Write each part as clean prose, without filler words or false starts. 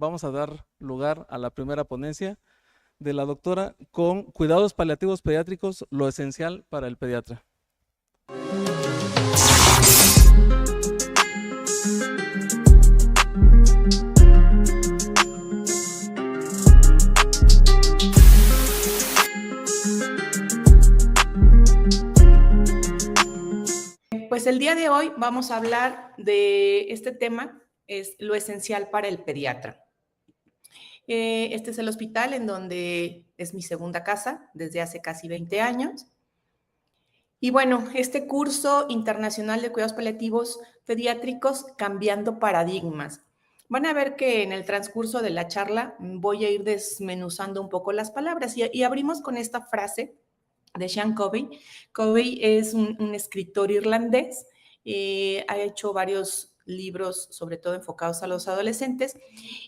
vamos a dar lugar a la primera ponencia de la doctora con cuidados paliativos pediátricos, lo esencial para el pediatra. Pues el día de hoy vamos a hablar de este tema, es lo esencial para el pediatra. Este es el hospital en donde es mi segunda casa desde hace casi 20 años. Y bueno, este curso internacional de cuidados paliativos pediátricos, cambiando paradigmas. Van a ver que en el transcurso de la charla voy a ir desmenuzando un poco las palabras y abrimos con esta frase de Sean Covey. Covey es un escritor irlandés, ha hecho varios libros, sobre todo enfocados a los adolescentes,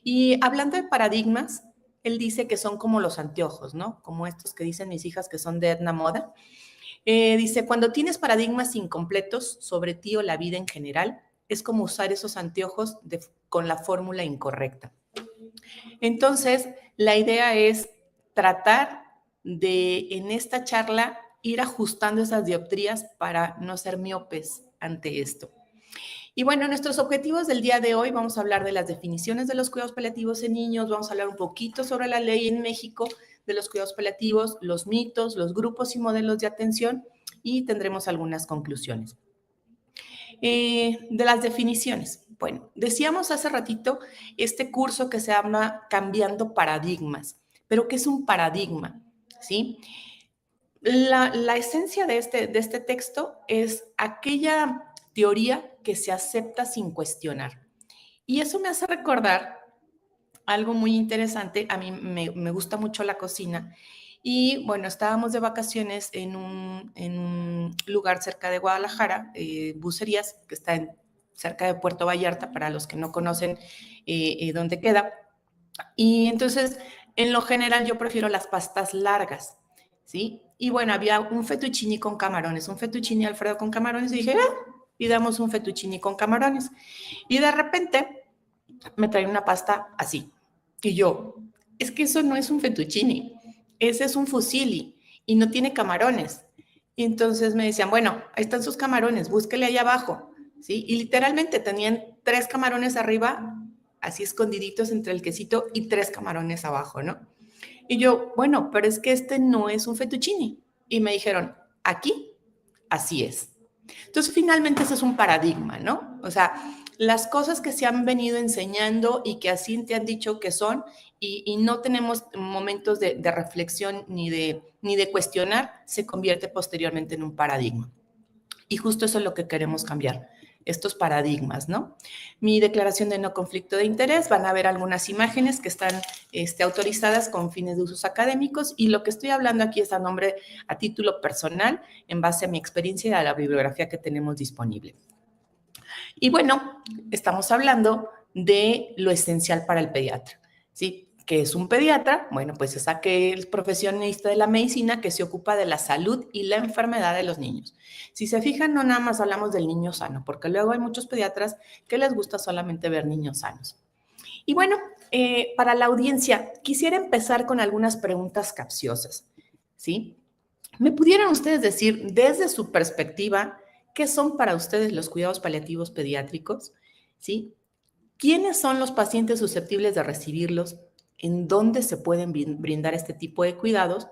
y hablando de paradigmas, él dice que son como los anteojos, ¿no? Como estos que dicen mis hijas que son de Edna Moda. Dice, cuando tienes paradigmas incompletos sobre ti o la vida en general, es como usar esos anteojos con la fórmula incorrecta. Entonces, la idea es tratar de, en esta charla, ir ajustando esas dioptrías para no ser miopes ante esto. Y bueno, nuestros objetivos del día de hoy, vamos a hablar de las definiciones de los cuidados paliativos en niños, vamos a hablar un poquito sobre la ley en México de los cuidados paliativos, los mitos, los grupos y modelos de atención, y tendremos algunas conclusiones. De las definiciones. Bueno, decíamos hace ratito este curso que se llama Cambiando Paradigmas. ¿Pero qué es un paradigma? ¿Sí? La esencia de este texto es aquella teoría que se acepta sin cuestionar. Y eso me hace recordar algo muy interesante. A mí me gusta mucho la cocina. Y bueno, estábamos de vacaciones en un lugar cerca de Guadalajara, Bucerías, que está cerca de Puerto Vallarta, para los que no conocen dónde queda. Y entonces, en lo general, yo prefiero las pastas largas, ¿sí? Y bueno, había un fettuccine con camarones, un fettuccine Alfredo con camarones, y dije, pidamos un fettuccine con camarones. Y de repente me trae una pasta así. Y yo, es que eso no es un fettuccine, ese es un fusilli y no tiene camarones. Y entonces me decían, bueno, ahí están sus camarones, búsquele ahí abajo, ¿sí? Y literalmente tenían 3 camarones arriba, así escondiditos entre el quesito, y 3 camarones abajo, ¿no? Y yo, bueno, pero es que este no es un fettuccine. Y me dijeron, aquí, así es. Entonces, finalmente, ese es un paradigma, ¿no? O sea, las cosas que se han venido enseñando y que así te han dicho que son, y no tenemos momentos de reflexión ni de cuestionar, se convierte posteriormente en un paradigma. Y justo eso es lo que queremos cambiar, estos paradigmas, ¿no? Mi declaración de no conflicto de interés, van a ver algunas imágenes que están autorizadas con fines de usos académicos, y lo que estoy hablando aquí es a título personal, en base a mi experiencia y a la bibliografía que tenemos disponible. Y bueno, estamos hablando de lo esencial para el pediatra, ¿sí? ¿Qué es un pediatra? Bueno, pues es aquel profesionista de la medicina que se ocupa de la salud y la enfermedad de los niños. Si se fijan, no nada más hablamos del niño sano, porque luego hay muchos pediatras que les gusta solamente ver niños sanos. Y bueno, para la audiencia, quisiera empezar con algunas preguntas capciosas, ¿sí? ¿Me pudieran ustedes decir, desde su perspectiva, qué son para ustedes los cuidados paliativos pediátricos? ¿Sí? ¿Quiénes son los pacientes susceptibles de recibirlos? ¿En dónde se pueden brindar este tipo de cuidados?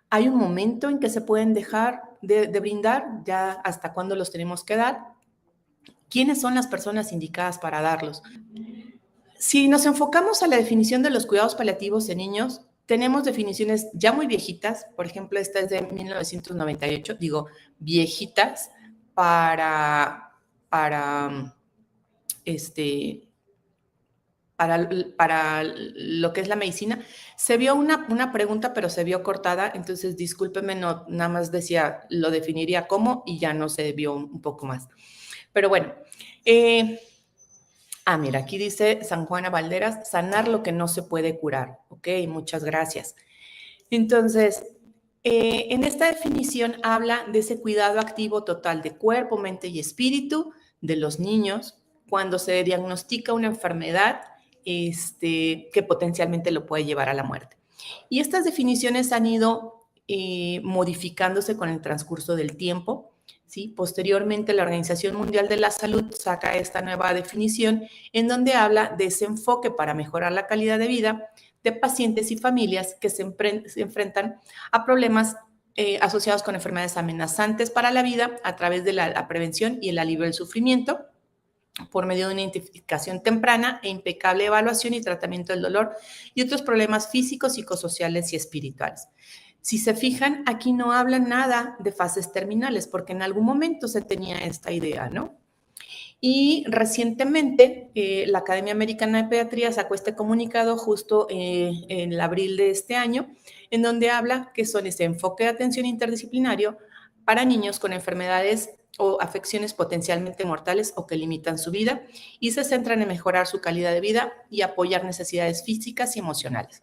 ¿Hay un momento en que se pueden dejar de brindar? ¿Ya hasta cuándo los tenemos que dar? ¿Quiénes son las personas indicadas para darlos? Si nos enfocamos a la definición de los cuidados paliativos en niños, tenemos definiciones ya muy viejitas. Por ejemplo, esta es de 1998, digo viejitas para lo que es la medicina. Se vio una pregunta, pero se vio cortada, entonces discúlpeme, no, nada más decía, lo definiría como, y ya no se vio un poco más. Pero bueno, mira, aquí dice San Juana Valderas, sanar lo que no se puede curar. Ok, muchas gracias. Entonces, en esta definición habla de ese cuidado activo total de cuerpo, mente y espíritu de los niños cuando se diagnostica una enfermedad que potencialmente lo puede llevar a la muerte. Y estas definiciones han ido modificándose con el transcurso del tiempo. ¿Sí? Posteriormente, la Organización Mundial de la Salud saca esta nueva definición en donde habla de ese enfoque para mejorar la calidad de vida de pacientes y familias que se enfrentan a problemas asociados con enfermedades amenazantes para la vida a través de la prevención y el alivio del sufrimiento por medio de una identificación temprana e impecable evaluación y tratamiento del dolor y otros problemas físicos, psicosociales y espirituales. Si se fijan, aquí no habla nada de fases terminales, porque en algún momento se tenía esta idea, ¿no? Y recientemente la Academia Americana de Pediatría sacó este comunicado justo en el abril de este año, en donde habla que son ese enfoque de atención interdisciplinario para niños con enfermedades o afecciones potencialmente mortales o que limitan su vida y se centran en mejorar su calidad de vida y apoyar necesidades físicas y emocionales.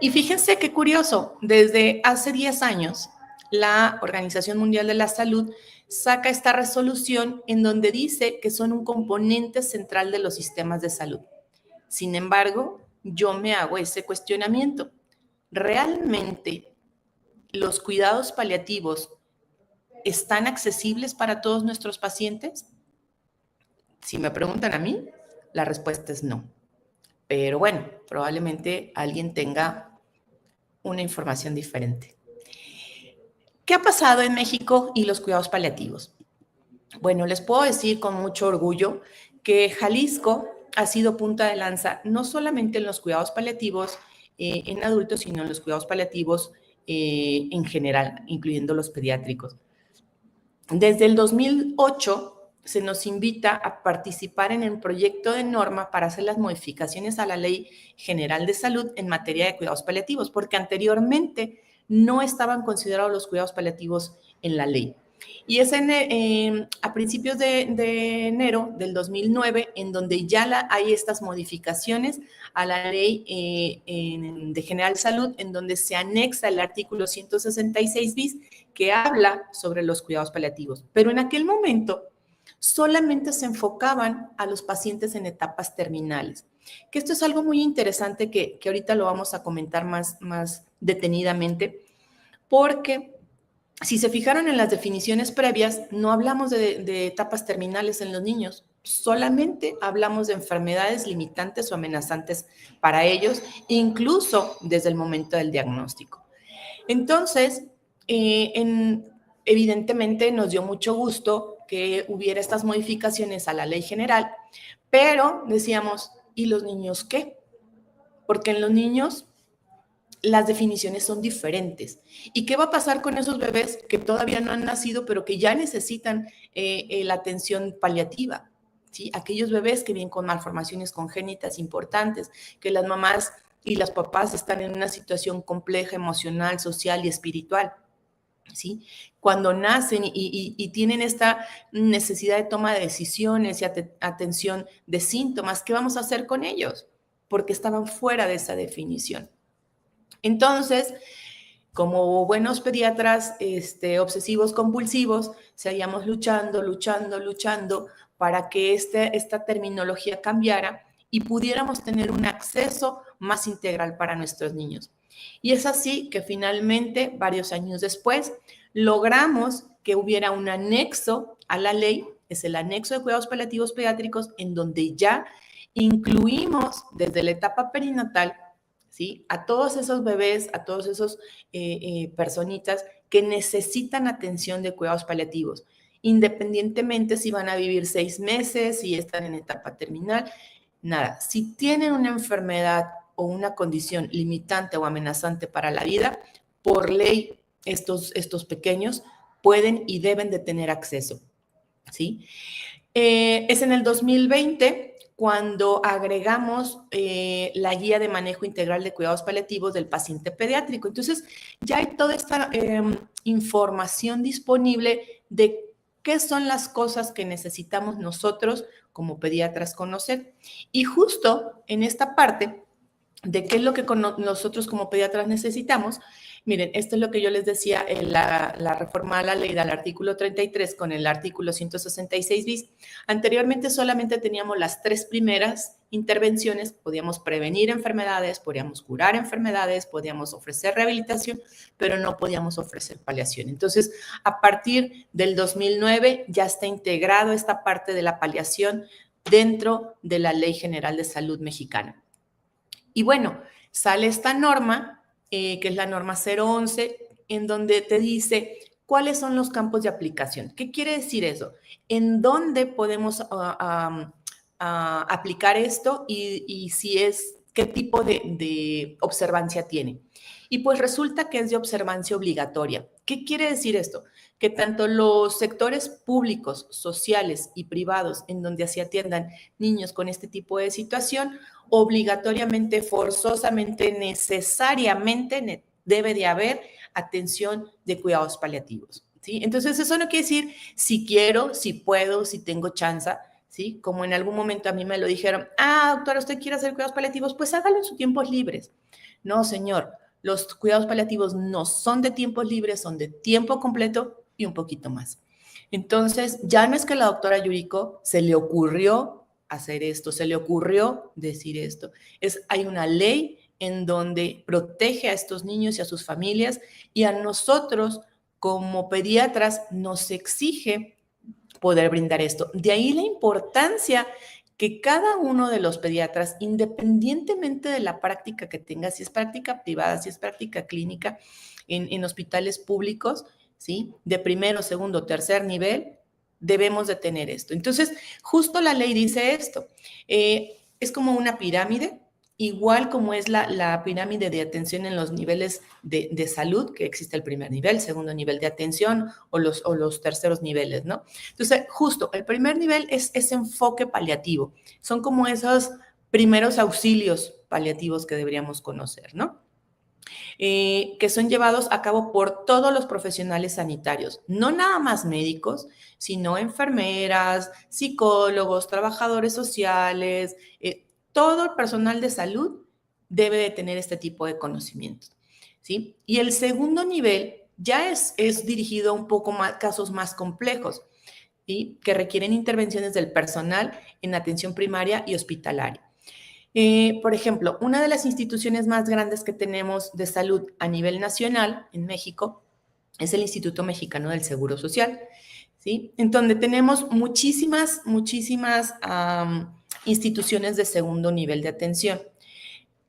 Y fíjense qué curioso, desde hace 10 años, la Organización Mundial de la Salud saca esta resolución en donde dice que son un componente central de los sistemas de salud. Sin embargo, yo me hago ese cuestionamiento. ¿Realmente los cuidados paliativos están accesibles para todos nuestros pacientes? Si me preguntan a mí, la respuesta es no. Pero bueno, probablemente alguien tenga una información diferente. ¿Qué ha pasado en México y los cuidados paliativos? Bueno, les puedo decir con mucho orgullo que Jalisco ha sido punta de lanza no solamente en los cuidados paliativos en adultos, sino en los cuidados paliativos en general, incluyendo los pediátricos. Desde el 2008 se nos invita a participar en el proyecto de norma para hacer las modificaciones a la Ley General de Salud en materia de cuidados paliativos, porque anteriormente no estaban considerados los cuidados paliativos en la ley. Y es a principios de enero del 2009 en donde ya hay estas modificaciones a la Ley de General de Salud, en donde se anexa el artículo 166 bis que habla sobre los cuidados paliativos. Pero en aquel momento solamente se enfocaban a los pacientes en etapas terminales. Que esto es algo muy interesante que ahorita lo vamos a comentar más detenidamente, porque si se fijaron en las definiciones previas, no hablamos de etapas terminales en los niños, solamente hablamos de enfermedades limitantes o amenazantes para ellos, incluso desde el momento del diagnóstico. Entonces, evidentemente nos dio mucho gusto que hubiera estas modificaciones a la ley general, pero decíamos, ¿y los niños qué? Porque en los niños las definiciones son diferentes. ¿Y qué va a pasar con esos bebés que todavía no han nacido, pero que ya necesitan la atención paliativa? ¿Sí? Aquellos bebés que vienen con malformaciones congénitas importantes, que las mamás y los papás están en una situación compleja, emocional, social y espiritual. ¿Sí? Cuando nacen y tienen esta necesidad de toma de decisiones y atención de síntomas, ¿qué vamos a hacer con ellos? Porque estaban fuera de esa definición. Entonces, como buenos pediatras obsesivos compulsivos, seguíamos luchando para que esta terminología cambiara y pudiéramos tener un acceso más integral para nuestros niños. Y es así que finalmente, varios años después, logramos que hubiera un anexo a la ley, es el anexo de cuidados paliativos pediátricos, en donde ya incluimos desde la etapa perinatal, ¿sí?, a todos esos bebés, a todos esos personitas que necesitan atención de cuidados paliativos, independientemente si van a vivir 6 meses, si están en etapa terminal, nada. Si tienen una enfermedad o una condición limitante o amenazante para la vida, por ley estos pequeños pueden y deben de tener acceso, ¿sí? Es en el 2020 cuando agregamos la guía de manejo integral de cuidados paliativos del paciente pediátrico. Entonces, ya hay toda esta información disponible de qué son las cosas que necesitamos nosotros como pediatras conocer. Y justo en esta parte de qué es lo que nosotros como pediatras necesitamos. Miren, esto es lo que yo les decía, la reforma a la ley del artículo 33 con el artículo 166 bis. Anteriormente solamente teníamos las 3 primeras intervenciones, podíamos prevenir enfermedades, podíamos curar enfermedades, podíamos ofrecer rehabilitación, pero no podíamos ofrecer paliación. Entonces, a partir del 2009 ya está integrado esta parte de la paliación dentro de la Ley General de Salud Mexicana. Y bueno, sale esta norma, que es la norma 011, en donde te dice cuáles son los campos de aplicación. ¿Qué quiere decir eso? En dónde podemos aplicar esto y si es, qué tipo de observancia tiene. Y pues resulta que es de observancia obligatoria. ¿Qué quiere decir esto? Que tanto los sectores públicos, sociales y privados en donde se atiendan niños con este tipo de situación, obligatoriamente, forzosamente, necesariamente debe de haber atención de cuidados paliativos, ¿sí? Entonces, eso no quiere decir si quiero, si puedo, si tengo chance, ¿sí? Como en algún momento a mí me lo dijeron, doctora, ¿usted quiere hacer cuidados paliativos? Pues hágalo en sus tiempos libres. No, señor, los cuidados paliativos no son de tiempos libres, son de tiempo completo y un poquito más. Entonces, ya no es que la doctora Yuriko se le ocurrió hacer esto, se le ocurrió decir esto. Hay una ley en donde protege a estos niños y a sus familias y a nosotros como pediatras nos exige poder brindar esto. De ahí la importancia que cada uno de los pediatras, independientemente de la práctica que tenga, si es práctica privada, si es práctica clínica en hospitales públicos, ¿sí? De primero, segundo, tercer nivel, debemos de tener esto. Entonces, justo la ley dice esto. Es como una pirámide, igual como es la pirámide de atención en los niveles de salud, que existe el primer nivel, segundo nivel de atención o los terceros niveles, ¿no? Entonces, justo, el primer nivel es ese enfoque paliativo. Son como esos primeros auxilios paliativos que deberíamos conocer, ¿no? Que son llevados a cabo por todos los profesionales sanitarios, no nada más médicos, sino enfermeras, psicólogos, trabajadores sociales, todo el personal de salud debe de tener este tipo de conocimientos, ¿sí? Y el segundo nivel ya es dirigido a un poco más, casos más complejos, ¿sí? Que requieren intervenciones del personal en atención primaria y hospitalaria. Por ejemplo, una de las instituciones más grandes que tenemos de salud a nivel nacional en México es el Instituto Mexicano del Seguro Social, ¿sí? En donde tenemos muchísimas instituciones de segundo nivel de atención.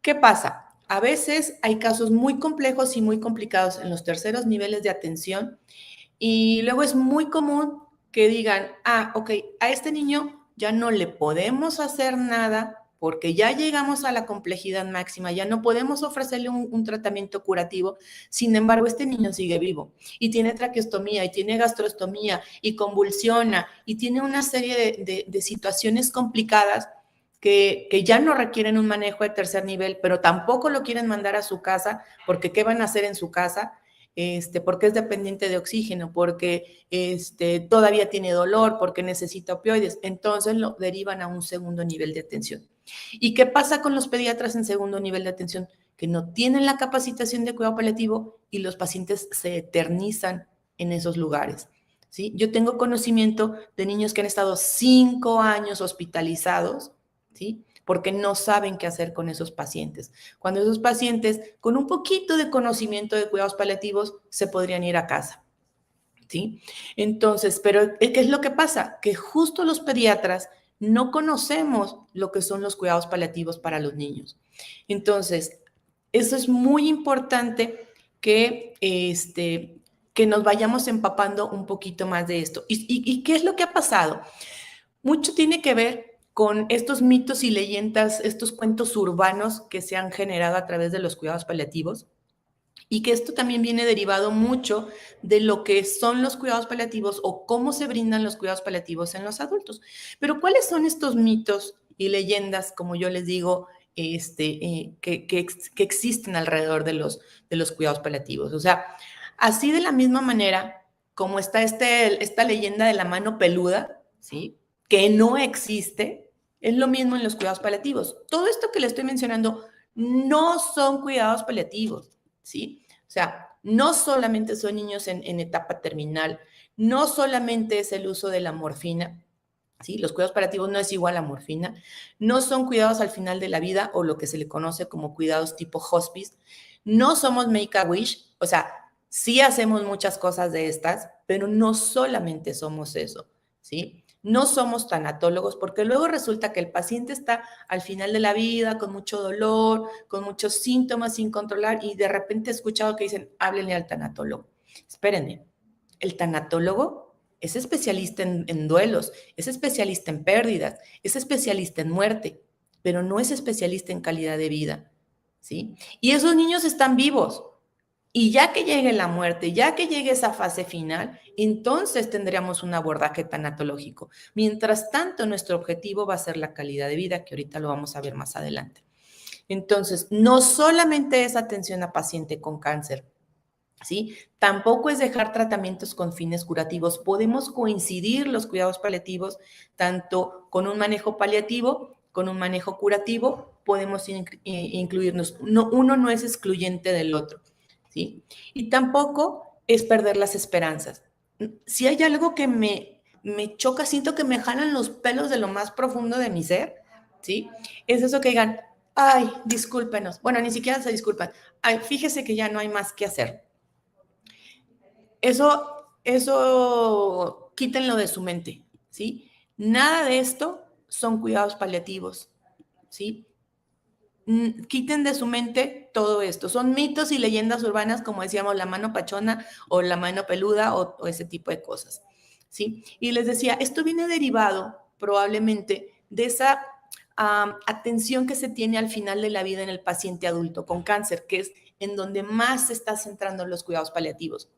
¿Qué pasa? A veces hay casos muy complejos y muy complicados en los terceros niveles de atención y luego es muy común que digan, ok, a este niño ya no le podemos hacer nada porque ya llegamos a la complejidad máxima, ya no podemos ofrecerle un tratamiento curativo, sin embargo, este niño sigue vivo y tiene traqueostomía y tiene gastrostomía y convulsiona y tiene una serie de situaciones complicadas que ya no requieren un manejo de tercer nivel, pero tampoco lo quieren mandar a su casa porque ¿qué van a hacer en su casa? Porque es dependiente de oxígeno, porque todavía tiene dolor, porque necesita opioides, entonces lo derivan a un segundo nivel de atención. ¿Y qué pasa con los pediatras en segundo nivel de atención? Que no tienen la capacitación de cuidado paliativo y los pacientes se eternizan en esos lugares, ¿sí? Yo tengo conocimiento de niños que han estado 5 años hospitalizados, ¿sí? Porque no saben qué hacer con esos pacientes. Cuando esos pacientes, con un poquito de conocimiento de cuidados paliativos, se podrían ir a casa, ¿sí? Entonces, pero ¿qué es lo que pasa? Que justo los pediatras no conocemos lo que son los cuidados paliativos para los niños. Entonces, eso es muy importante que, que nos vayamos empapando un poquito más de esto. ¿Y qué es lo que ha pasado? Mucho tiene que ver con estos mitos y leyendas, estos cuentos urbanos que se han generado a través de los cuidados paliativos y que esto también viene derivado mucho de lo que son los cuidados paliativos o cómo se brindan los cuidados paliativos en los adultos. Pero ¿cuáles son estos mitos y leyendas, como yo les digo, que existen alrededor de los cuidados paliativos? O sea, así de la misma manera como está esta leyenda de la mano peluda, ¿sí? Que no existe, es lo mismo en los cuidados paliativos. Todo esto que le estoy mencionando no son cuidados paliativos, ¿sí? O sea, no solamente son niños en etapa terminal, no solamente es el uso de la morfina, ¿sí? Los cuidados paliativos no es igual a morfina, no son cuidados al final de la vida o lo que se le conoce como cuidados tipo hospice, no somos Make-A-Wish, o sea, sí hacemos muchas cosas de estas, pero no solamente somos eso, ¿sí? No somos tanatólogos porque luego resulta que el paciente está al final de la vida con mucho dolor, con muchos síntomas sin controlar y de repente he escuchado que dicen, háblenle al tanatólogo. Espérenme, el tanatólogo es especialista en duelos, es especialista en pérdidas, es especialista en muerte, pero no es especialista en calidad de vida, ¿sí? Y esos niños están vivos. Y ya que llegue la muerte, ya que llegue esa fase final, entonces tendríamos un abordaje tanatológico. Mientras tanto, nuestro objetivo va a ser la calidad de vida, que ahorita lo vamos a ver más adelante. Entonces, no solamente es atención a paciente con cáncer, ¿sí? Tampoco es dejar tratamientos con fines curativos. Podemos coincidir los cuidados paliativos tanto con un manejo paliativo, con un manejo curativo, podemos incluirnos. No, uno no es excluyente del otro, ¿sí? Y tampoco es perder las esperanzas. Si hay algo que me choca, siento que me jalan los pelos de lo más profundo de mi ser, ¿sí? Es eso que digan, ay, discúlpenos. Bueno, ni siquiera se disculpan. Ay, fíjese que ya no hay más que hacer. Eso quítenlo de su mente, ¿sí? Nada de esto son cuidados paliativos, ¿sí? Quiten de su mente todo esto. Son mitos y leyendas urbanas, como decíamos, la mano pachona o la mano peluda o ese tipo de cosas, ¿sí? Y les decía, esto viene derivado probablemente de esa atención que se tiene al final de la vida en el paciente adulto con cáncer, que es en donde más se está centrando los cuidados paliativos.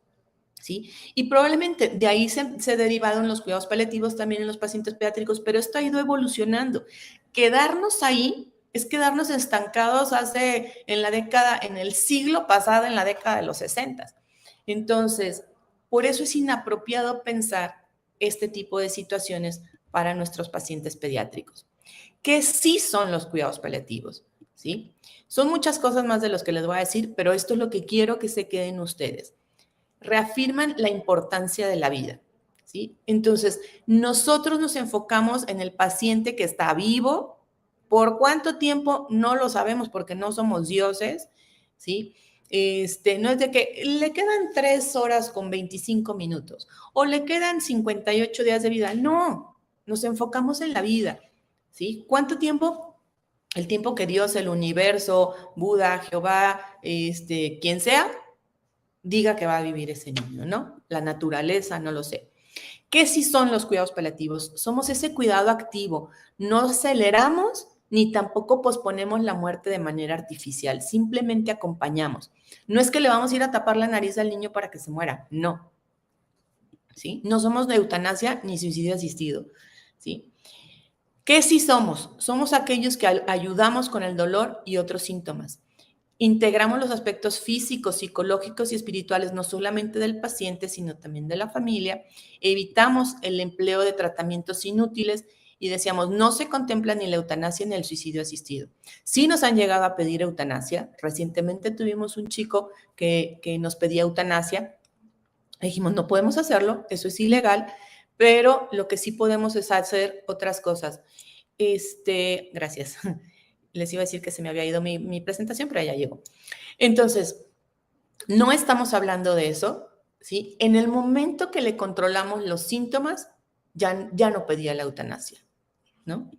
¿Sí? Y probablemente de ahí se derivaron los cuidados paliativos también en los pacientes pediátricos, pero esto ha ido evolucionando. Quedarnos ahí es quedarnos estancados en el siglo pasado, en la década de los 60. Entonces, por eso es inapropiado pensar este tipo de situaciones para nuestros pacientes pediátricos. ¿Qué sí son los cuidados paliativos? ¿Sí? Son muchas cosas más de los que les voy a decir, pero esto es lo que quiero que se queden ustedes. Reafirman la importancia de la vida, ¿sí? Entonces, nosotros nos enfocamos en el paciente que está vivo. ¿Por cuánto tiempo? No lo sabemos porque no somos dioses, ¿sí? No es de que le quedan 3 horas con 25 minutos o le quedan 58 días de vida. No, nos enfocamos en la vida, ¿sí? ¿Cuánto tiempo? El tiempo que Dios, el universo, Buda, Jehová, quien sea, diga que va a vivir ese niño, ¿no? La naturaleza, no lo sé. ¿Qué sí son los cuidados paliativos? Somos ese cuidado activo. No aceleramos ni tampoco posponemos la muerte de manera artificial. Simplemente acompañamos. No es que le vamos a ir a tapar la nariz al niño para que se muera. No. ¿Sí? No somos de eutanasia ni suicidio asistido. ¿Sí? ¿Qué sí somos? Somos aquellos que ayudamos con el dolor y otros síntomas. Integramos los aspectos físicos, psicológicos y espirituales, no solamente del paciente, sino también de la familia. Evitamos el empleo de tratamientos inútiles y decíamos, no se contempla ni la eutanasia ni el suicidio asistido. Sí nos han llegado a pedir eutanasia. Recientemente tuvimos un chico que nos pedía eutanasia. Dijimos, no podemos hacerlo, eso es ilegal, pero lo que sí podemos es hacer otras cosas. Gracias. Les iba a decir que se me había ido mi presentación, pero ya llegó. Entonces, no estamos hablando de eso, ¿sí? En el momento que le controlamos los síntomas, ya no pedía la eutanasia, ¿no?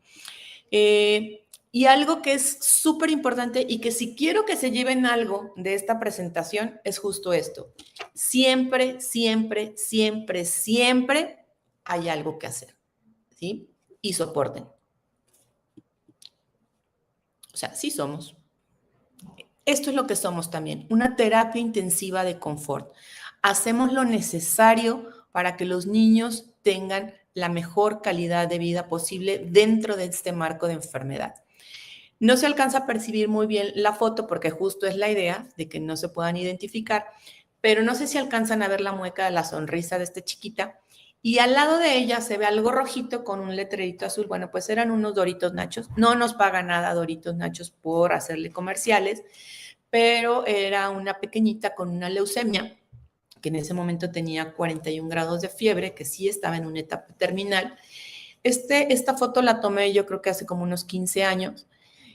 Y algo que es súper importante y que si quiero que se lleven algo de esta presentación es justo esto. Siempre, siempre, siempre, siempre hay algo que hacer, ¿sí? Y soporten. O sea, sí somos. Esto es lo que somos también, una terapia intensiva de confort. Hacemos lo necesario para que los niños tengan la mejor calidad de vida posible dentro de este marco de enfermedad. No se alcanza a percibir muy bien la foto porque justo es la idea de que no se puedan identificar, pero no sé si alcanzan a ver la mueca de la sonrisa de esta chiquita y al lado de ella se ve algo rojito con un letrerito azul. Bueno, pues eran unos Doritos Nachos. No nos paga nada Doritos Nachos por hacerle comerciales, pero era una pequeñita con una leucemia que en ese momento tenía 41 grados de fiebre, que sí estaba en una etapa terminal. Esta foto la tomé yo creo que hace como unos 15 años,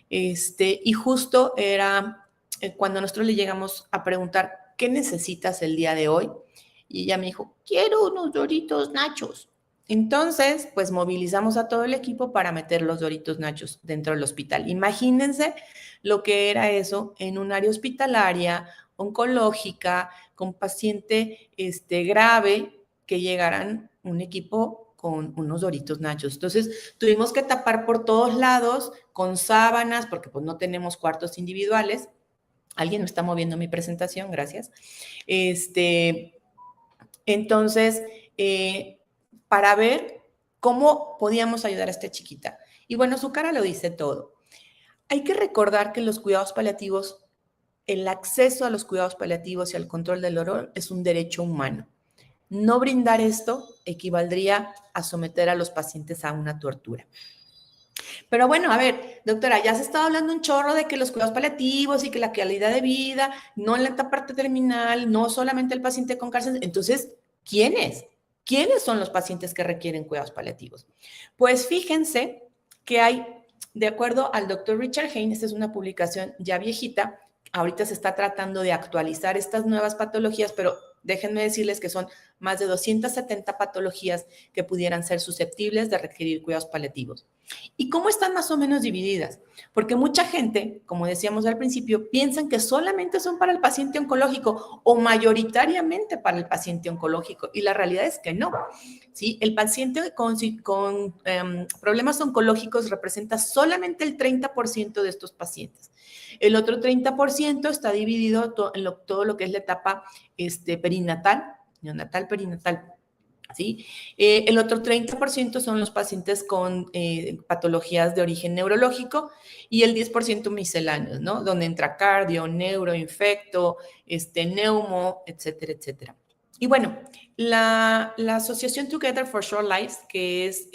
y justo era cuando nosotros le llegamos a preguntar, ¿qué necesitas el día de hoy? Y ella me dijo, quiero unos Doritos Nachos. Entonces, pues movilizamos a todo el equipo para meter los Doritos Nachos dentro del hospital. Imagínense lo que era eso en un área hospitalaria, oncológica, con paciente grave, que llegaran un equipo con unos Doritos Nachos. Entonces, tuvimos que tapar por todos lados con sábanas, porque pues no tenemos cuartos individuales. Alguien me está moviendo mi presentación, gracias. Entonces, para ver cómo podíamos ayudar a esta chiquita. Y bueno, su cara lo dice todo. Hay que recordar que los cuidados paliativos, el acceso a los cuidados paliativos y al control del dolor es un derecho humano. No brindar esto equivaldría a someter a los pacientes a una tortura. Pero bueno, a ver, doctora, ya se estaba hablando un chorro de que los cuidados paliativos y que la calidad de vida, no en la parte terminal, no solamente el paciente con cáncer. Entonces, ¿quiénes? ¿Quiénes son los pacientes que requieren cuidados paliativos? Pues fíjense que hay, de acuerdo al doctor Richard Haynes, esta es una publicación ya viejita, ahorita se está tratando de actualizar estas nuevas patologías, pero déjenme decirles que son más de 270 patologías que pudieran ser susceptibles de requerir cuidados paliativos. ¿Y cómo están más o menos divididas? Porque mucha gente, como decíamos al principio, piensan que solamente son para el paciente oncológico o mayoritariamente para el paciente oncológico, y la realidad es que no. ¿Sí? El paciente con problemas oncológicos representa solamente el 30% de estos pacientes. El otro 30% está dividido en todo lo que es la etapa perinatal, neonatal, perinatal. ¿Sí? El otro 30% son los pacientes con patologías de origen neurológico y el 10% misceláneos, ¿no? Donde entra cardio, neuro, infecto, neumo, etcétera, etcétera. Y bueno, la asociación Together for Short Lives, que es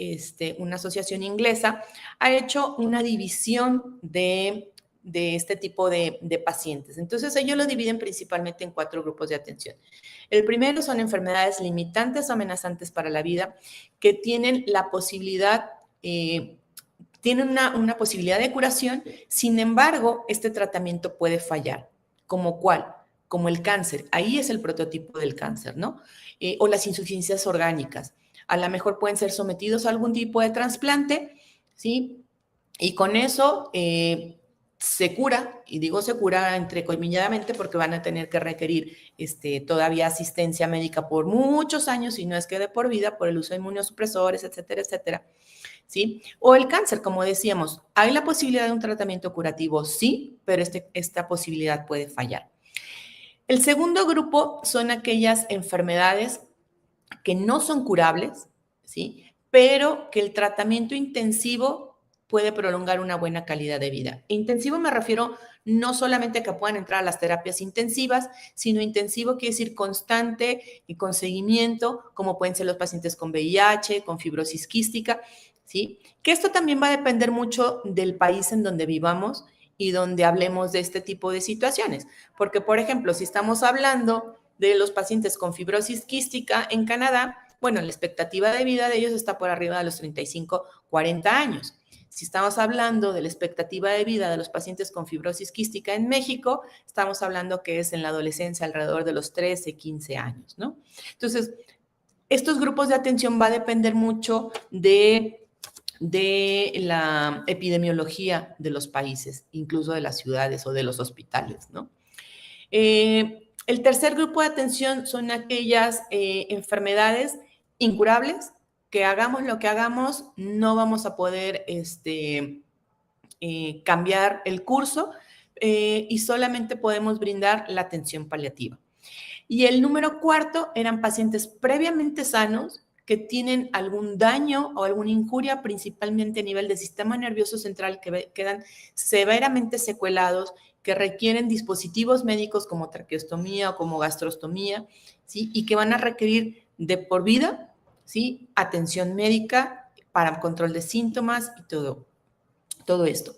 una asociación inglesa, ha hecho una división de este tipo de pacientes. Entonces, ellos lo dividen principalmente en 4 grupos de atención. El primero son enfermedades limitantes o amenazantes para la vida que tienen la posibilidad, tienen una posibilidad de curación, sin embargo, este tratamiento puede fallar. ¿Como cuál? Como el cáncer. Ahí es el prototipo del cáncer, ¿no? O las insuficiencias orgánicas. A lo mejor pueden ser sometidos a algún tipo de trasplante, ¿sí? Y con eso se cura, y digo se cura entrecomilladamente porque van a tener que requerir todavía asistencia médica por muchos años, y no es que de por vida, por el uso de inmunosupresores, etcétera, etcétera. ¿Sí? O el cáncer, como decíamos, ¿hay la posibilidad de un tratamiento curativo? Sí, pero esta posibilidad puede fallar. El segundo grupo son aquellas enfermedades que no son curables, ¿sí? Pero que el tratamiento intensivo puede prolongar una buena calidad de vida. Intensivo me refiero no solamente a que puedan entrar a las terapias intensivas, sino intensivo quiere decir constante y con seguimiento, como pueden ser los pacientes con VIH, con fibrosis quística, ¿sí? Que esto también va a depender mucho del país en donde vivamos y donde hablemos de este tipo de situaciones. Porque, por ejemplo, si estamos hablando de los pacientes con fibrosis quística en Canadá, bueno, la expectativa de vida de ellos está por arriba de los 35, 40 años. Si estamos hablando de la expectativa de vida de los pacientes con fibrosis quística en México, estamos hablando que es en la adolescencia alrededor de los 13, 15 años, ¿no? Entonces, estos grupos de atención va a depender mucho de la epidemiología de los países, incluso de las ciudades o de los hospitales, ¿no? El tercer grupo de atención son aquellas enfermedades incurables que hagamos lo que hagamos, no vamos a poder cambiar el curso y solamente podemos brindar la atención paliativa. Y el número cuarto eran pacientes previamente sanos que tienen algún daño o alguna injuria, principalmente a nivel del sistema nervioso central, que quedan severamente secuelados, que requieren dispositivos médicos como traqueostomía o como gastrostomía, ¿sí? Y que van a requerir de por vida ¿sí? Atención médica para control de síntomas y todo esto.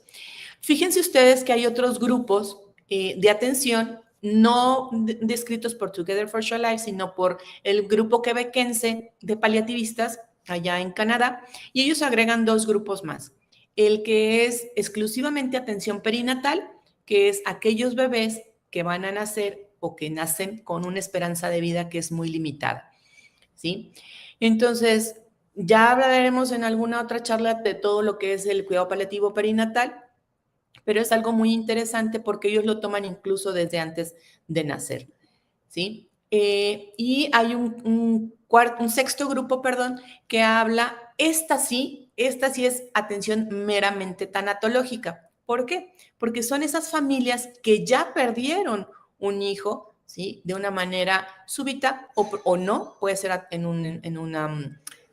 Fíjense ustedes que hay otros grupos de atención no descritos por Together for Short Life, sino por el grupo quebequense de paliativistas allá en Canadá, y ellos agregan 2 grupos más. El que es exclusivamente atención perinatal, que es aquellos bebés que van a nacer o que nacen con una esperanza de vida que es muy limitada, ¿sí? Entonces, ya hablaremos en alguna otra charla de todo lo que es el cuidado paliativo perinatal, pero es algo muy interesante porque ellos lo toman incluso desde antes de nacer, ¿sí? Y hay un sexto grupo, perdón, que habla, esta sí es atención meramente tanatológica. ¿Por qué? Porque son esas familias que ya perdieron un hijo, ¿sí? De una manera súbita o no, puede ser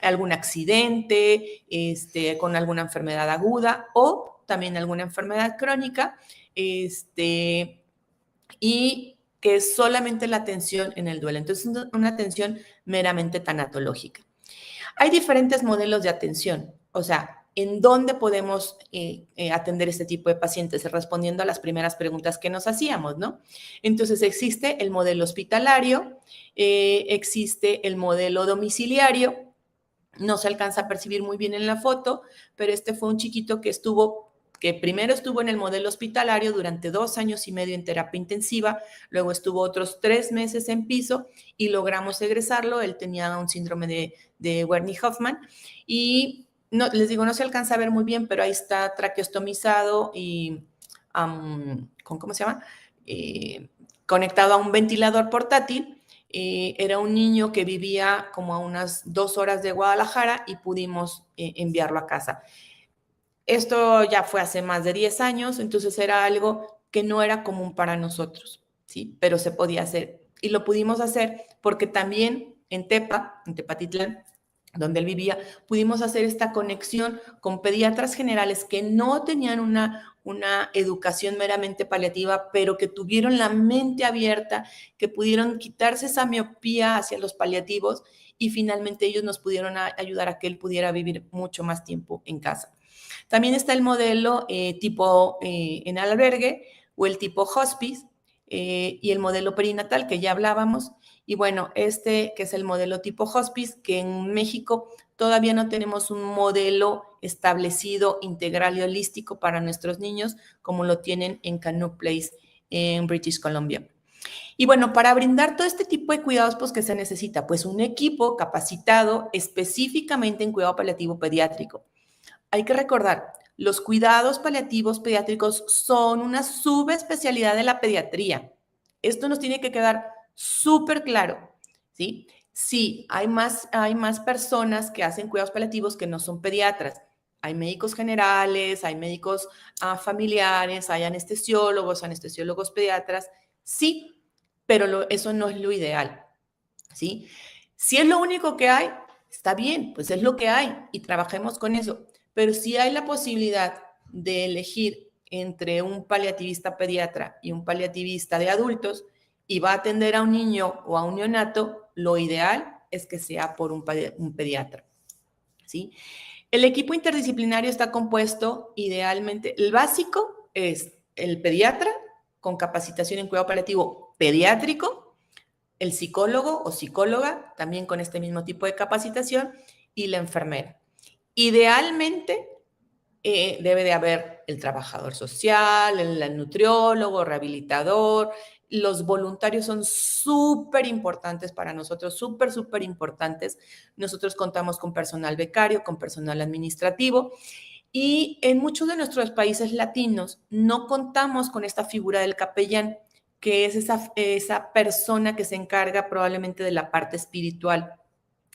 algún accidente, con alguna enfermedad aguda o también alguna enfermedad crónica, y que es solamente la atención en el duelo. Entonces, una atención meramente tanatológica. Hay diferentes modelos de atención, o sea, ¿en dónde podemos atender este tipo de pacientes? Respondiendo a las primeras preguntas que nos hacíamos, ¿no? Entonces, existe el modelo hospitalario, existe el modelo domiciliario. No se alcanza a percibir muy bien en la foto, pero este fue un chiquito que primero estuvo en el modelo hospitalario durante 2 años y medio en terapia intensiva, luego estuvo otros 3 meses en piso y logramos egresarlo. Él tenía un síndrome de Wernicke-Hoffmann y no, les digo, no se alcanza a ver muy bien, pero ahí está traqueostomizado y, ¿cómo se llama? Conectado a un ventilador portátil. Era un niño que vivía como a unas 2 horas de Guadalajara y pudimos enviarlo a casa. Esto ya fue hace más de 10 años, entonces era algo que no era común para nosotros, ¿sí? Pero se podía hacer. Y lo pudimos hacer porque también en Tepatitlán, donde él vivía, pudimos hacer esta conexión con pediatras generales que no tenían una educación meramente paliativa, pero que tuvieron la mente abierta, que pudieron quitarse esa miopía hacia los paliativos y finalmente ellos nos pudieron ayudar a que él pudiera vivir mucho más tiempo en casa. También está el modelo tipo en albergue o el tipo hospice y el modelo perinatal que ya hablábamos. Y bueno, que es el modelo tipo hospice, que en México todavía no tenemos un modelo establecido, integral y holístico para nuestros niños, como lo tienen en Canoe Place, en British Columbia. Y bueno, para brindar todo este tipo de cuidados, pues, ¿qué se necesita? Pues un equipo capacitado específicamente en cuidado paliativo pediátrico. Hay que recordar, los cuidados paliativos pediátricos son una subespecialidad de la pediatría. Esto nos tiene que quedar súper claro, ¿sí? Sí, hay más personas que hacen cuidados paliativos que no son pediatras. Hay médicos generales, hay médicos familiares, hay anestesiólogos pediatras, sí, pero eso no es lo ideal, ¿sí? Si es lo único que hay, está bien, pues es lo que hay y trabajemos con eso. Pero si hay la posibilidad de elegir entre un paliativista pediatra y un paliativista de adultos y va a atender a un niño o a un neonato, lo ideal es que sea por un pediatra, ¿sí? El equipo interdisciplinario está compuesto idealmente, el básico es el pediatra con capacitación en cuidado paliativo pediátrico, el psicólogo o psicóloga también con este mismo tipo de capacitación y la enfermera. Idealmente debe de haber el trabajador social, el nutriólogo, rehabilitador. Los voluntarios son súper importantes para nosotros, súper importantes. Nosotros contamos con personal becario, con personal administrativo y en muchos de nuestros países latinos no contamos con esta figura del capellán, que es esa persona que se encarga probablemente de la parte espiritual,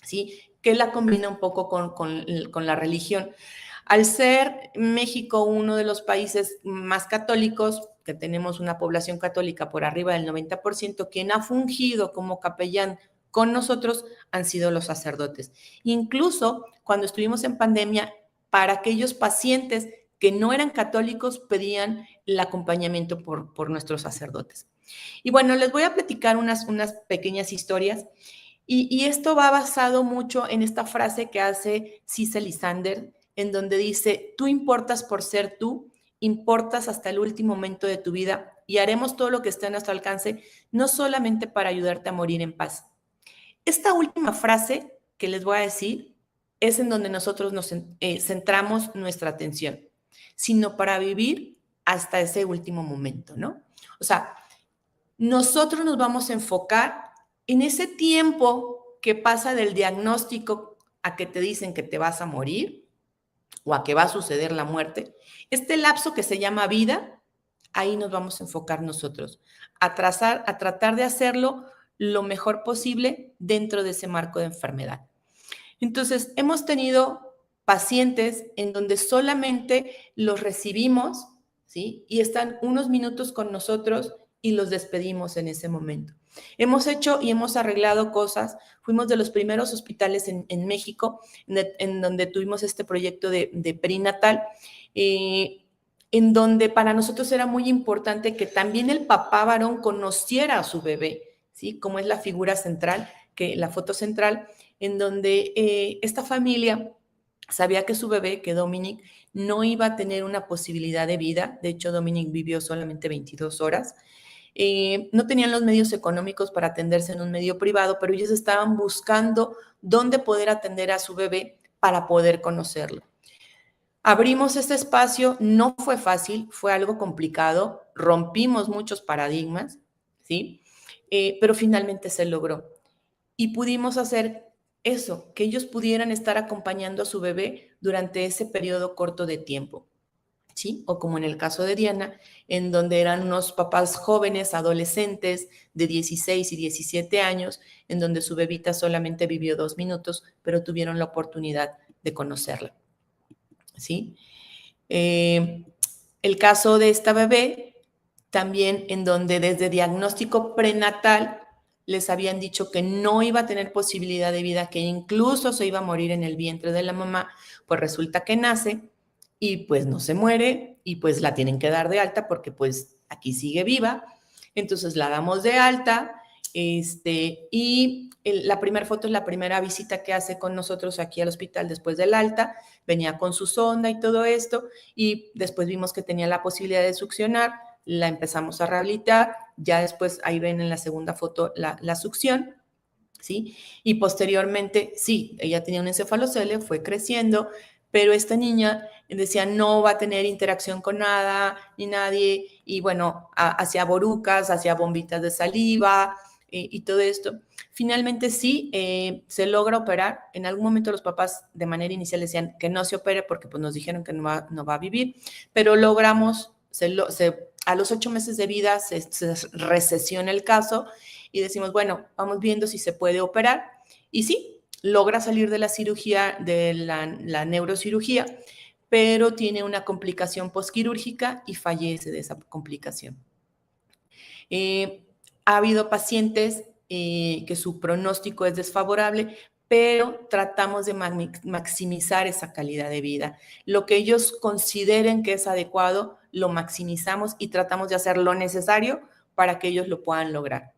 ¿sí? Que la combina un poco con la religión. Al ser México uno de los países más católicos, que tenemos una población católica por arriba del 90%, quien ha fungido como capellán con nosotros han sido los sacerdotes. Incluso cuando estuvimos en pandemia, para aquellos pacientes que no eran católicos, pedían el acompañamiento por nuestros sacerdotes. Y bueno, les voy a platicar unas pequeñas historias. Y esto va basado mucho en esta frase que hace Cecil Lysander, en donde dice, tú importas por ser tú, importas hasta el último momento de tu vida y haremos todo lo que esté a nuestro alcance, no solamente para ayudarte a morir en paz. Esta última frase que les voy a decir es en donde nosotros nos centramos nuestra atención, sino para vivir hasta ese último momento, ¿no? O sea, nosotros nos vamos a enfocar en ese tiempo que pasa del diagnóstico a que te dicen que te vas a morir o a que va a suceder la muerte. Este lapso que se llama vida, ahí nos vamos a enfocar nosotros, a tratar de hacerlo lo mejor posible dentro de ese marco de enfermedad. Entonces, hemos tenido pacientes en donde solamente los recibimos, ¿sí? Y están unos minutos con nosotros y los despedimos en ese momento. Hemos hecho y hemos arreglado cosas. Fuimos de los primeros hospitales en México en donde tuvimos este proyecto de perinatal, en donde para nosotros era muy importante que también el papá varón conociera a su bebé, ¿sí? Como es la figura central, la foto central, en donde esta familia sabía que su bebé, que Dominic, no iba a tener una posibilidad de vida. De hecho, Dominic vivió solamente 22 horas. No tenían los medios económicos para atenderse en un medio privado, pero ellos estaban buscando dónde poder atender a su bebé para poder conocerlo. Abrimos este espacio, no fue fácil, fue algo complicado, rompimos muchos paradigmas, ¿sí? Pero finalmente se logró. Y pudimos hacer eso, que ellos pudieran estar acompañando a su bebé durante ese periodo corto de tiempo, ¿sí? O como en el caso de Diana, en donde eran unos papás jóvenes, adolescentes de 16 y 17 años, en donde su bebita solamente vivió 2 minutos, pero tuvieron la oportunidad de conocerla, ¿sí? El caso de esta bebé, también en donde desde diagnóstico prenatal les habían dicho que no iba a tener posibilidad de vida, que incluso se iba a morir en el vientre de la mamá, pues resulta que nace y pues no se muere y pues la tienen que dar de alta porque pues aquí sigue viva. Entonces la damos de alta, y la primera foto es la primera visita que hace con nosotros aquí al hospital después del alta. Venía con su sonda y todo esto y después vimos que tenía la posibilidad de succionar, la empezamos a rehabilitar, ya después ahí ven en la segunda foto la succión, ¿sí? Y posteriormente, sí, ella tenía un encefalocele, fue creciendo, pero esta niña decía no va a tener interacción con nada ni nadie, y bueno, hacía borucas, hacía bombitas de saliva y todo esto. Finalmente sí, se logra operar. En algún momento los papás de manera inicial decían que no se opere porque pues, nos dijeron que no va a vivir, pero logramos, a los 8 meses de vida se recesiona el caso y decimos, bueno, vamos viendo si se puede operar. Y sí, logra salir de la cirugía, de la neurocirugía, pero tiene una complicación posquirúrgica y fallece de esa complicación. Ha habido pacientes que su pronóstico es desfavorable, pero tratamos de maximizar esa calidad de vida. Lo que ellos consideren que es adecuado, lo maximizamos y tratamos de hacer lo necesario para que ellos lo puedan lograr.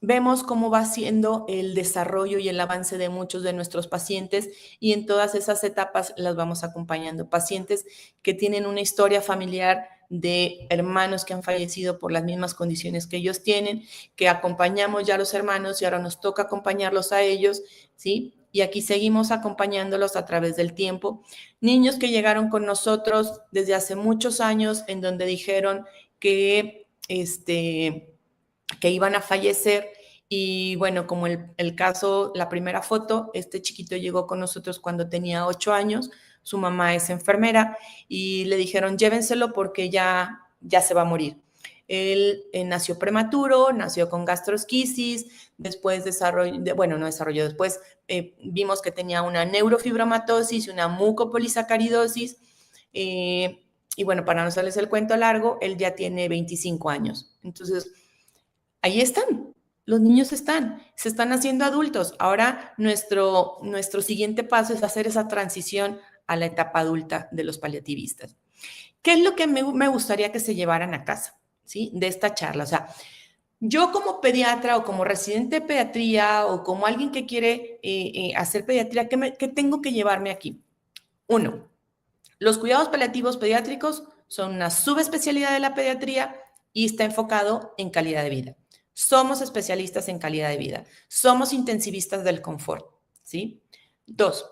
Vemos cómo va siendo el desarrollo y el avance de muchos de nuestros pacientes y en todas esas etapas las vamos acompañando. Pacientes que tienen una historia familiar de hermanos que han fallecido por las mismas condiciones que ellos tienen, que acompañamos ya a los hermanos y ahora nos toca acompañarlos a ellos, ¿sí? Y aquí seguimos acompañándolos a través del tiempo. Niños que llegaron con nosotros desde hace muchos años en donde dijeron que que iban a fallecer y bueno, como el caso, la primera foto, este chiquito llegó con nosotros cuando tenía 8 años, su mamá es enfermera y le dijeron llévenselo porque ya se va a morir. Él nació prematuro, nació con gastrosquisis, después después vimos que tenía una neurofibromatosis, una mucopolisacaridosis, y bueno, para no hacerles el cuento largo, él ya tiene 25 años. Entonces, ahí están, los niños se están haciendo adultos. Ahora nuestro siguiente paso es hacer esa transición a la etapa adulta de los paliativistas. ¿Qué es lo que me gustaría que se llevaran a casa, ¿sí? De esta charla? O sea, Yo como pediatra o como residente de pediatría o como alguien que quiere hacer pediatría, ¿qué tengo que llevarme aquí? 1. Los cuidados paliativos pediátricos son una subespecialidad de la pediatría y está enfocado en calidad de vida. Somos especialistas en calidad de vida. Somos intensivistas del confort, ¿sí? 2.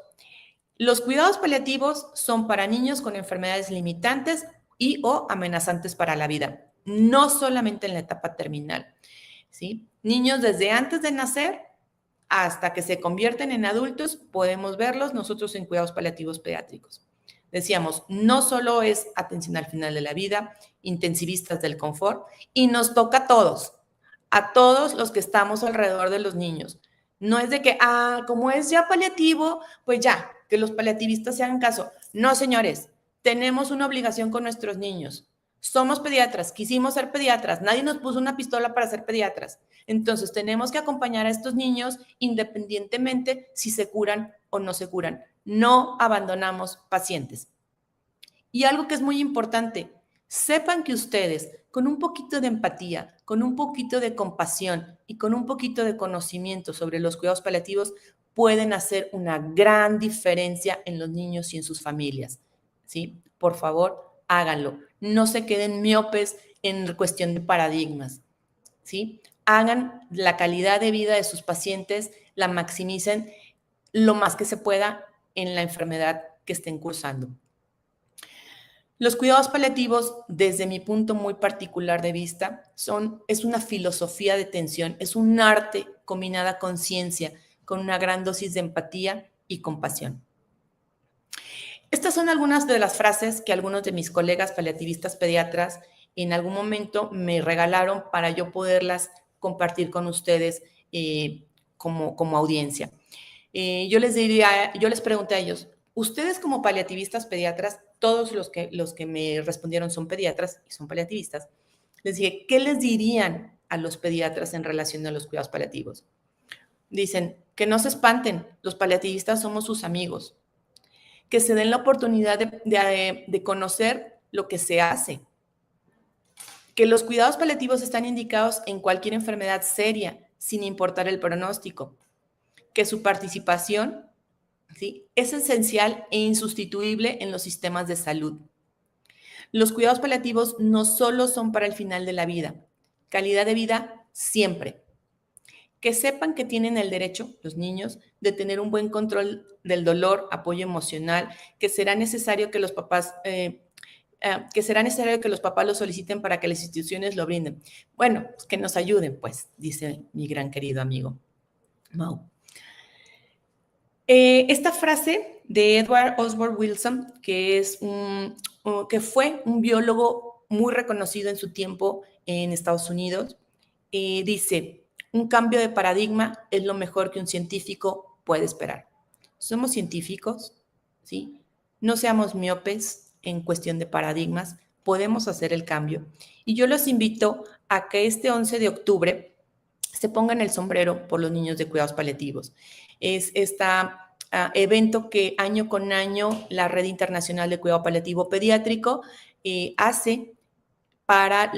Los cuidados paliativos son para niños con enfermedades limitantes y o amenazantes para la vida, no solamente en la etapa terminal, ¿sí? Niños desde antes de nacer hasta que se convierten en adultos, podemos verlos nosotros en cuidados paliativos pediátricos. Decíamos, no solo es atención al final de la vida, intensivistas del confort, y nos toca a todos los que estamos alrededor de los niños. No es de que, como es ya paliativo, pues ya, que los paliativistas se hagan caso. No, señores, tenemos una obligación con nuestros niños. Somos pediatras, quisimos ser pediatras, nadie nos puso una pistola para ser pediatras. Entonces, tenemos que acompañar a estos niños independientemente si se curan o no se curan. No abandonamos pacientes. Y algo que es muy importante, sepan que ustedes, con un poquito de empatía, con un poquito de compasión y con un poquito de conocimiento sobre los cuidados paliativos, pueden hacer una gran diferencia en los niños y en sus familias, ¿sí? Por favor, háganlo. No se queden miopes en cuestión de paradigmas, ¿sí? Hagan la calidad de vida de sus pacientes, la maximicen lo más que se pueda en la enfermedad que estén cursando. Los cuidados paliativos, desde mi punto muy particular de vista, es una filosofía de atención, es un arte combinada con ciencia, con una gran dosis de empatía y compasión. Estas son algunas de las frases que algunos de mis colegas paliativistas pediatras en algún momento me regalaron para yo poderlas compartir con ustedes como audiencia. Yo les pregunté a ellos, ustedes como paliativistas pediatras, todos los que me respondieron son pediatras y son paliativistas, les dije, ¿qué les dirían a los pediatras en relación a los cuidados paliativos? Dicen, que no se espanten, los paliativistas somos sus amigos, que se den la oportunidad de conocer lo que se hace, que los cuidados paliativos están indicados en cualquier enfermedad seria, sin importar el pronóstico, que su participación, ¿sí?, es esencial e insustituible en los sistemas de salud. Los cuidados paliativos no solo son para el final de la vida, calidad de vida siempre. Que sepan que tienen el derecho, los niños, de tener un buen control del dolor, apoyo emocional, que será necesario que los papás lo soliciten para que las instituciones lo brinden. Bueno, pues que nos ayuden, pues, dice mi gran querido amigo Mau. Esta frase de Edward Osborne Wilson, que fue un biólogo muy reconocido en su tiempo en Estados Unidos, dice, un cambio de paradigma es lo mejor que un científico puede esperar. Somos científicos, ¿sí? No seamos miopes en cuestión de paradigmas, podemos hacer el cambio. Y yo los invito a que este 11 de octubre se pongan el sombrero por los niños de cuidados paliativos. Es este evento que año con año la Red Internacional de Cuidado Paliativo Pediátrico hace para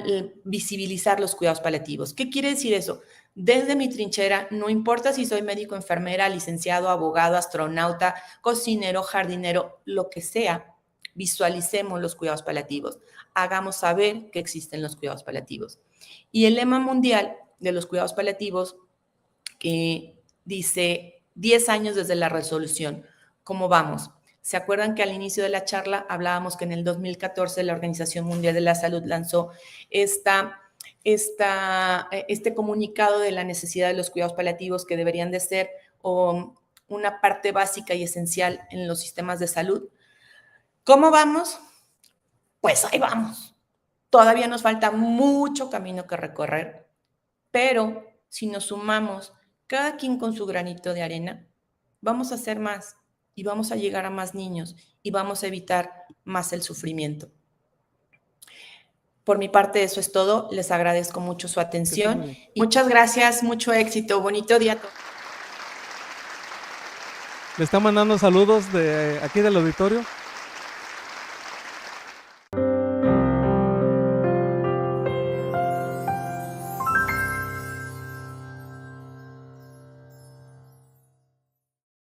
visibilizar los cuidados paliativos. ¿Qué quiere decir eso? Desde mi trinchera, no importa si soy médico, enfermera, licenciado, abogado, astronauta, cocinero, jardinero, lo que sea, visualicemos los cuidados paliativos, hagamos saber que existen los cuidados paliativos. Y el lema mundial de los cuidados paliativos que dice 10 años desde la resolución. ¿Cómo vamos? ¿Se acuerdan que al inicio de la charla hablábamos que en el 2014 la Organización Mundial de la Salud lanzó este comunicado de la necesidad de los cuidados paliativos que deberían de ser una parte básica y esencial en los sistemas de salud? ¿Cómo vamos? Pues ahí vamos. Todavía nos falta mucho camino que recorrer, pero si nos sumamos cada quien con su granito de arena, vamos a hacer más y vamos a llegar a más niños y vamos a evitar más el sufrimiento. Por mi parte, eso es todo. Les agradezco mucho su atención. Muchas gracias, mucho éxito. Bonito día a todos. Le está mandando saludos de aquí del auditorio.